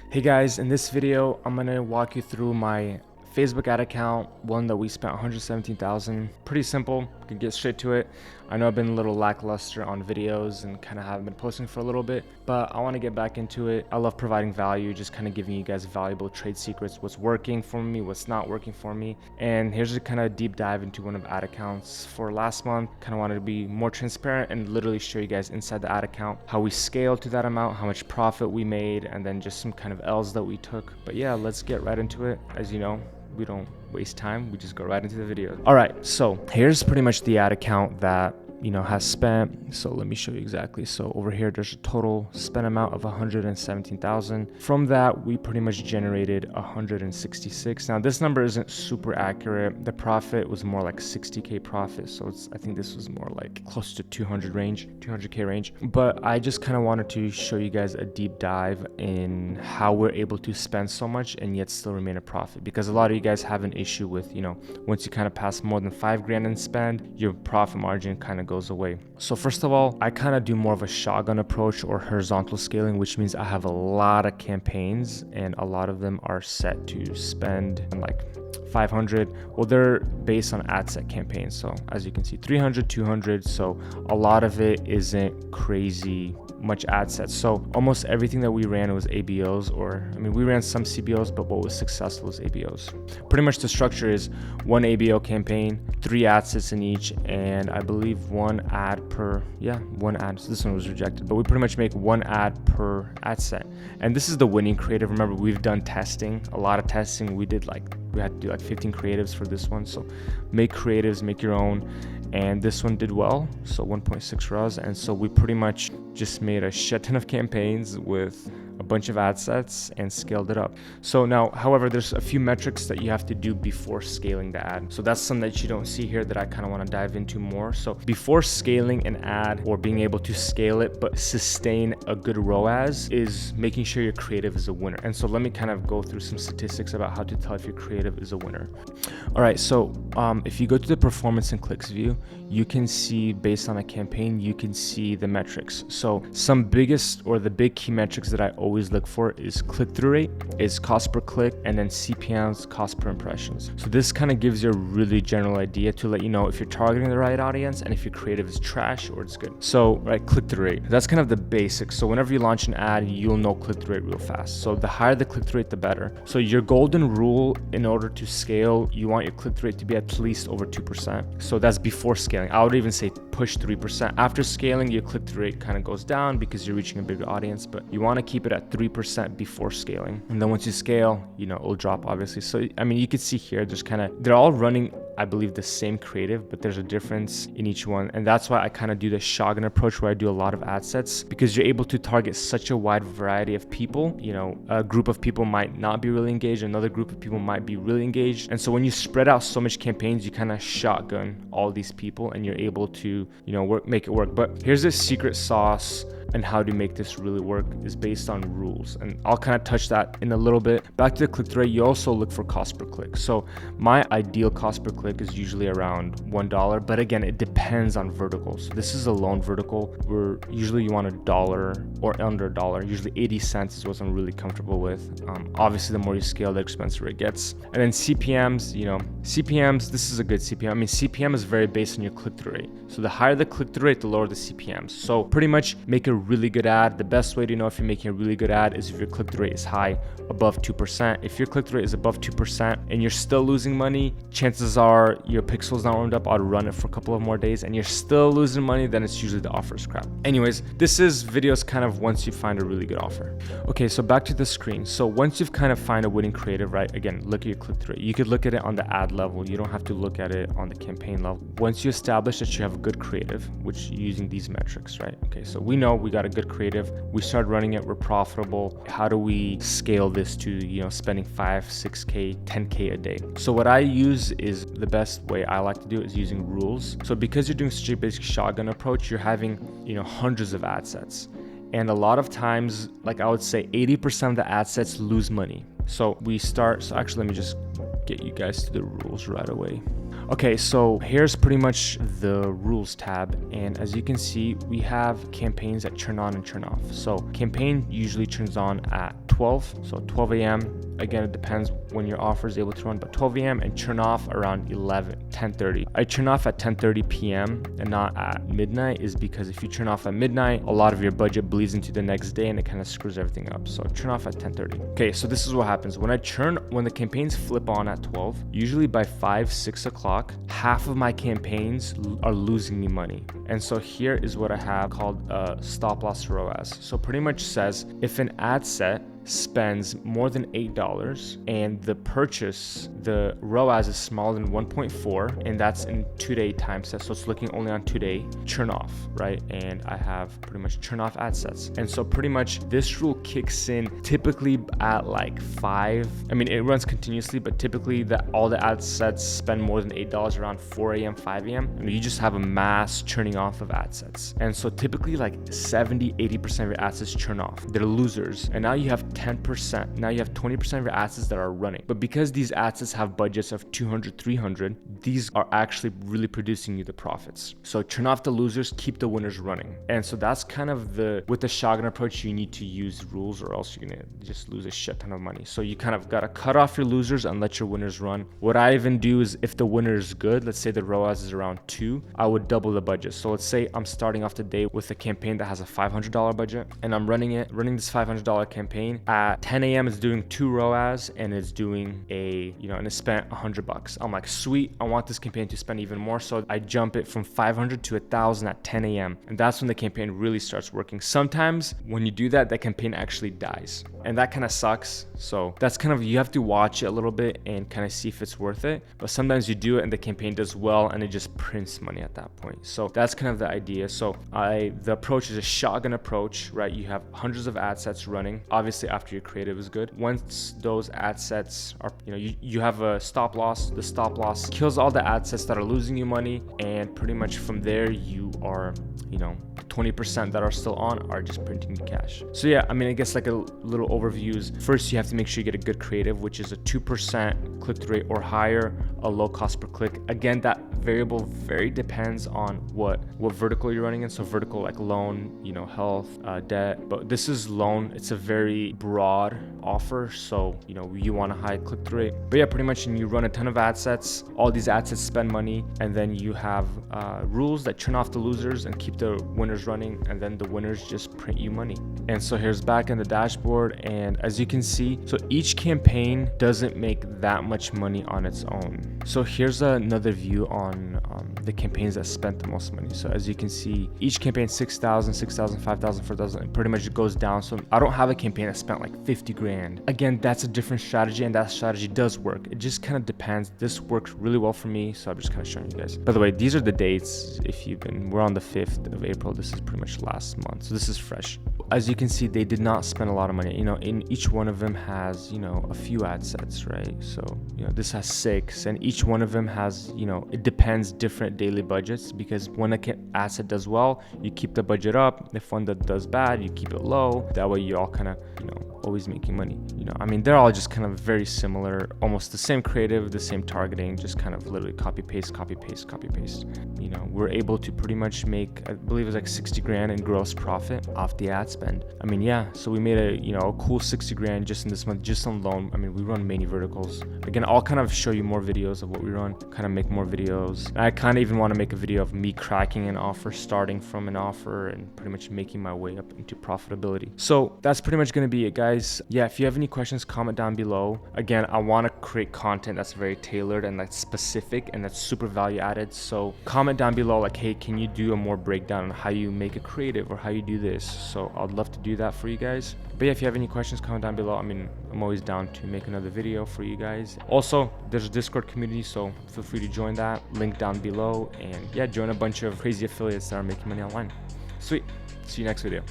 Hey guys, in this video, I'm gonna walk you through my Facebook ad account, one that we spent 117,000. Pretty simple, can get straight to it. I know I've been a little lackluster on videos and kind of haven't been posting for a little bit, but I want to get back into it. I love providing value, just kind of giving you guys valuable trade secrets, what's working for me, what's not working for me. And here's a kind of deep dive into one of ad accounts for last month. Kind of wanted to be more transparent and literally show you guys inside the ad account how we scaled to that amount, how much profit we made, and then just some kind of L's that we took. But yeah, let's get right into it. As you know, we don't waste time, we just go right into the video. All right, so here's pretty much the ad account that has spent. So let me show you exactly. So over here there's a total spent amount of 117,000. From that we pretty much generated 166. Now this number isn't super accurate. The profit was more like 60k profit, so I think this was more like close to 200k range. But I just kind of wanted to show you guys a deep dive in how we're able to spend so much and yet still remain a profit, because a lot of you guys have an issue with once you kind of pass more than 5 grand in spend, your profit margin kind of goes away. So first of all, I kind of do more of a shotgun approach or horizontal scaling, which means I have a lot of campaigns and a lot of them are set to spend like 500. Well, they're based on ad set campaigns, so as you can see 300, 200, so a lot of it isn't crazy much ad sets. So almost everything that we ran was ABOs, or we ran some CBOs, but what was successful was ABOs. Pretty much the structure is one ABO campaign, 3 ad sets in each, and I believe one ad per, one ad. So this one was rejected, but we pretty much make 1 ad per ad set. And this is the winning creative. Remember, we've done testing, a lot of testing. We had to do like 15 creatives for this one. So make creatives, make your own. And this one did well, so 1.6 ROAS. And so we pretty much just made a shit ton of campaigns with a bunch of ad sets and scaled it up. So now, however, there's a few metrics that you have to do before scaling the ad. So that's something that you don't see here that I kind of want to dive into more. So before scaling an ad or being able to scale it but sustain a good ROAS is making sure your creative is a winner. And so let me kind of go through some statistics about how to tell if your creative is a winner. All right, so if you go to the performance and clicks view, you can see based on a campaign, you can see the metrics. So some the big key metrics that I always look for is click-through rate, is cost per click, and then CPMs, cost per impressions. So this kind of gives you a really general idea to let you know if you're targeting the right audience and if your creative is trash or it's good. So click-through rate, that's kind of the basics. So whenever you launch an ad, you'll know click-through rate real fast. So the higher the click-through rate, the better. So your golden rule in order to scale, you want your click-through rate to be at least over 2%. So that's before scaling. I would even say push 3%. After scaling, your click-through rate kind of goes down because you're reaching a bigger audience, but you want to keep it at 3% before scaling. And then once you scale, it'll drop obviously. So you can see here, they're all running, I believe, the same creative, but there's a difference in each one. And that's why I kind of do the shotgun approach where I do a lot of ad sets, because you're able to target such a wide variety of people. A group of people might not be really engaged, another group of people might be really engaged. And so when you spread out so much campaigns, you kind of shotgun all these people and you're able to, make it work. But here's the secret sauce and how to make this really work is based on rules, and I'll kind of touch that in a little bit. Back to the click-through rate, you also look for cost per click. So my ideal cost per click is usually around $1, but again, it depends on verticals. So this is a loan vertical where usually you want $1 or under $1. Usually 80 cents is what I'm really comfortable with. Obviously the more you scale, the expensive it gets. And then CPMs, CPMs, this is a good CPM. CPM is very based on your click-through rate. So the higher the click-through rate, the lower the CPMs. So pretty much make a really good ad. The best way to know if you're making a really good ad is if your click-through rate is high, above 2%. If your click-through rate is above 2% and you're still losing money, chances are your pixel's not warmed up. I'll run it for a couple of more days and you're still losing money, then it's usually the offer's crap. Anyways, this is videos kind of once you find a really good offer. Okay, so back to the screen. So once you've kind of find a winning creative, right? Again, look at your click-through rate. You could look at it on the ad level. You don't have to look at it on the campaign level. Once you establish that you have a good creative, which using these metrics, right? Okay, so we know we got a good creative, we started running it, we're profitable. How do we scale this to spending 5, 6k, 10k a day? So what I use is the best way I like to do is using rules. So because you're doing such a basic shotgun approach, you're having hundreds of ad sets, and a lot of times, like I would say 80% of the ad sets lose money. So actually let me just get you guys to the rules right away. Okay, so here's pretty much the rules tab, and as you can see, we have campaigns that turn on and turn off. So campaign usually turns on at 12, so 12 a.m. Again, it depends when your offer is able to run, but 12 a.m. and turn off around 10:30. I turn off at 10:30 p.m. and not at midnight is because if you turn off at midnight, a lot of your budget bleeds into the next day and it kind of screws everything up. So turn off at 10:30. Okay, so this is what happens. When the campaigns flip on at 12, usually by 5, 6 o'clock, half of my campaigns are losing me money. And so here is what I have called a stop loss ROAS. So pretty much says if an ad set spends more than $8 and the ROAS is smaller than 1.4, and that's in 2-day time set, so it's looking only on 2-day, turn off, right? And I have pretty much turn off ad sets. And so pretty much this rule kicks in typically at like 5. I mean, it runs continuously, but typically all the ad sets spend more than $8 around 4 a.m., 5 a.m. I mean, you just have a mass turning off of ad sets. And so typically like 70-80% of your ad sets turn off. They're losers. And now you have 10%. Now you have 20% of your ad sets that are running. But because these ad sets have budgets of 200, 300, these are actually really producing you the profits. So turn off the losers, keep the winners running. And so that's kind of with the shotgun approach, you need to use rules or else you're gonna just lose a shit ton of money. So you kind of gotta cut off your losers and let your winners run. What I even do is if the winner is good, let's say the ROAS is around 2, I would double the budget. So let's say I'm starting off the day with a campaign that has a $500 budget and I'm running this $500 campaign. At 10 a.m. it's doing 2 ROAS and it's doing and it spent $100. I'm like, sweet, I want this campaign to spend even more. So I jump it from 500 to 1,000 at 10 a.m. And that's when the campaign really starts working. Sometimes when you do that, that campaign actually dies. And that kind of sucks. So that's kind of, you have to watch it a little bit and kind of see if it's worth it. But sometimes you do it and the campaign does well and it just prints money at that point. So that's kind of the idea. So the approach is a shotgun approach, right? You have hundreds of ad sets running. Obviously after your creative is good. Once those ad sets are, you have a stop loss. The stop loss kills all the ad sets that are losing you money. And pretty much from there, you are, 20% that are still on are just printing you cash. So yeah, I mean, I guess like a little overview is first you have to make sure you get a good creative, which is a 2% click-through rate or higher, a low cost per click. Again, that variable very depends on what vertical you're running in. So vertical like loan, health, debt, but this is loan. It's a very broad offer. So, you want a high click-through rate, but yeah, pretty much you run a ton of ad sets, all these ad sets spend money, and then you have rules that turn off the losers and keep the winners running, and then the winners just print you money. And so here's back in the dashboard, and as you can see, so each campaign doesn't make that much money on its own. So here's another view on the campaigns that spent the most money. So as you can see, each campaign 6,000, 6,000, 5,000, 4,000, it pretty much goes down. So I don't have a campaign that spent like 50 grand. Again, that's a different strategy, and that strategy does work. It just kind of depends. This works really well for me, so I'm just kind of showing you guys. By the way, these are the dates. We're on the 5th of April. This is pretty much last month, so this is fresh. As you can see, they did not spend a lot of money. In each one of them has, a few ad sets, right? So, this has 6, and each one of them has, it depends, different daily budgets, because when an ad set does well, you keep the budget up. If one that does bad, you keep it low. That way you're all kind of, always making money. I mean, they're all just kind of very similar, almost the same creative, the same targeting, just kind of literally copy paste, copy paste, copy paste. We're able to pretty much make, I believe it was like 60 grand in gross profit off the ad spend. I mean, yeah, so we made a cool 60 grand just in this month, just on loan. I mean, we run many verticals. Again, I'll kind of show you more videos of what we run, kind of make more videos. I kind of even want to make a video of me cracking an offer, starting from an offer and pretty much making my way up into profitability. So that's pretty much going to be it, guys. Yeah, if you have any questions, comment down below. Again, I want to create content that's very tailored and that's specific and that's super value added. So comment down below like, hey, can you do a more breakdown on how you make a creative or how you do this? So I'd love to do that for you guys. But yeah, if you have any questions, comment down below. I mean, I'm always down to make another video for you guys. Also, there's a Discord community, so feel free to join that. Link down below. And yeah, join a bunch of crazy affiliates that are making money online. Sweet. See you next video.